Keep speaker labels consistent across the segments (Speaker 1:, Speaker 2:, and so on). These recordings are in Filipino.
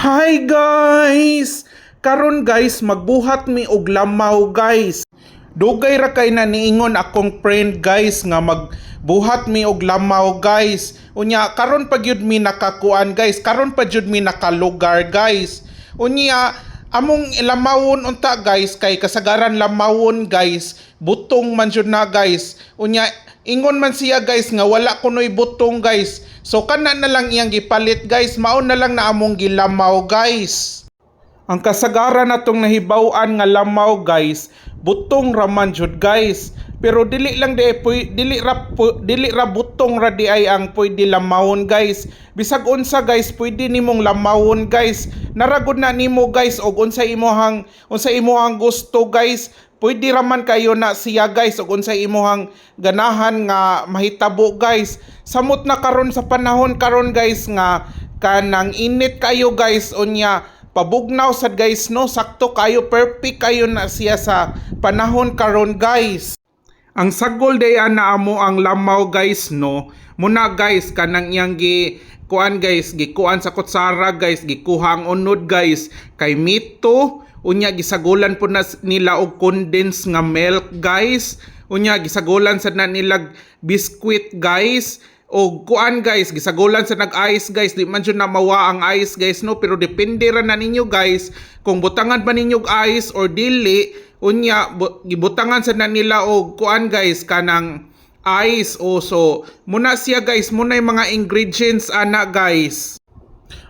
Speaker 1: Hi guys! Karon guys, magbuhat mi og lamaw guys. Dugay ra kay na niingon akong friend guys nga magbuhat mi og lamaw guys. Unya karon pa gyud mi nakakuan guys, karon pa gyud mi nakalugar guys. Unya among lamawon unta guys kay kasagaran lamawon guys, butong man jud na guys. Unya ingon man siya guys nga wala kunoy butong guys. So kana na lang iyang gipalit guys, mao na lang na among gilamaw guys. Ang kasagaran natong nahibaw-an nga lamaw guys, butong raman jud guys. Pero dili lang dili ra butong ra di ay ang pwede lamawon guys. Bisag unsa guys, pwede nimong lamawon guys. Naragod na nimo guys og unsa imuhang gusto guys. Pwede raman kayo na siya guys og unsay imuhang ganahan nga mahitabo guys. Samot na karon sa panahon karon guys nga kanang init kayo guys, unya pabugnaw sad guys no, sakto kayo, perfect kayo na siya sa panahon karon guys. Ang sagol day na amo ang lamaw guys no, muna guys kanang iyang kuan guys, gikuan sa kutsara guys, gikuha ang unod guys kay mito. Unya gisagulan po na nila og condensed nga milk guys. Unya gisagulan sa na nila biscuit guys. O kuan guys, gisagulan sa nag-ice guys. Di man dyan na mawa ang ice guys no. Pero depende ra na ninyo guys kung butangan ba ninyo ice or dili. Unya gibutangan sa na nila og kuan guys kanang ice. O so muna siya guys, muna yung mga ingredients ana guys.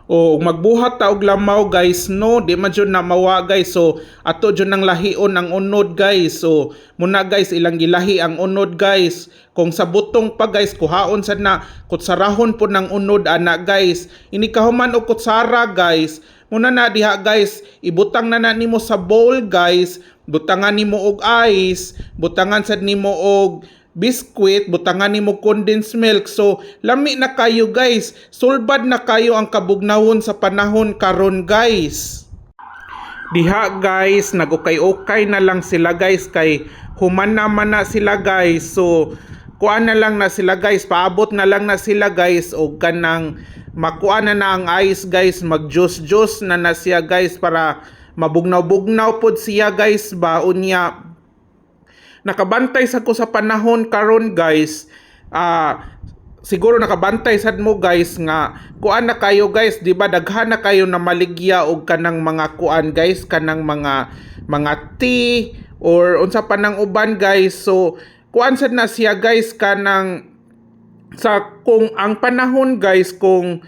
Speaker 1: O magbuhat ta og lamaw guys no, di man jud na mawa guys. So ato jud nang lahion ang unod guys. So muna guys ilang gilahi ang unod guys. Kung sa butong pa guys, kuhaon sad na kutsarahon po ng unod ana guys. Ini kahuman og kutsara guys, muna na diha guys, ibutang na nimo sa bowl guys. Butangan nimo og ice, butangan sad nimo og biscuit, butangan nimo condensed milk. So lami na kayo guys, sulbad na kayo ang kabugnawon sa panahon karon guys. Diha guys, nagukay-ukay na lang sila guys kay human naman na sila guys. So kuan na lang na sila guys, paabot na lang na sila guys og kanang makuan na ang ice guys, mag-juice na siya guys para mabugnaw-bugnaw pod siya guys ba. Unya nakabantay sad ko sa panahon karon guys. Siguro nakabantay sad mo guys nga kuan na kayo guys, di ba daghan na kayo na maligya og kanang mga kuan guys, kanang mga tea or unsa pa nang uban guys. So kuan sad na siya guys kanang sa kung ang panahon guys, kung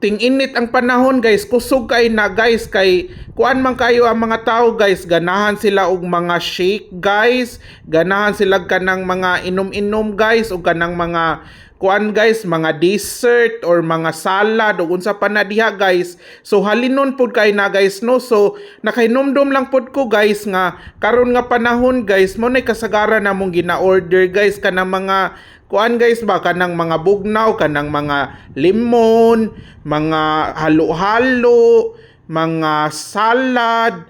Speaker 1: ting-init ang panahon guys, kusog kay na guys kay kuan man kayo ang mga tao guys, ganahan sila og mga shake guys, ganahan sila kanang mga inom-inom guys o kanang mga kuan guys, mga dessert or mga salad o unsa pa na diha guys. So halinon pud kay na guys no. So nakainomdom lang pud ko guys nga karon nga panahon guys, mo nay kasagaran namong gina-order guys kanang mga kuan guys ba, kanang mga bugnaw, kanang mga lemon, mga halo-halo, mga salad,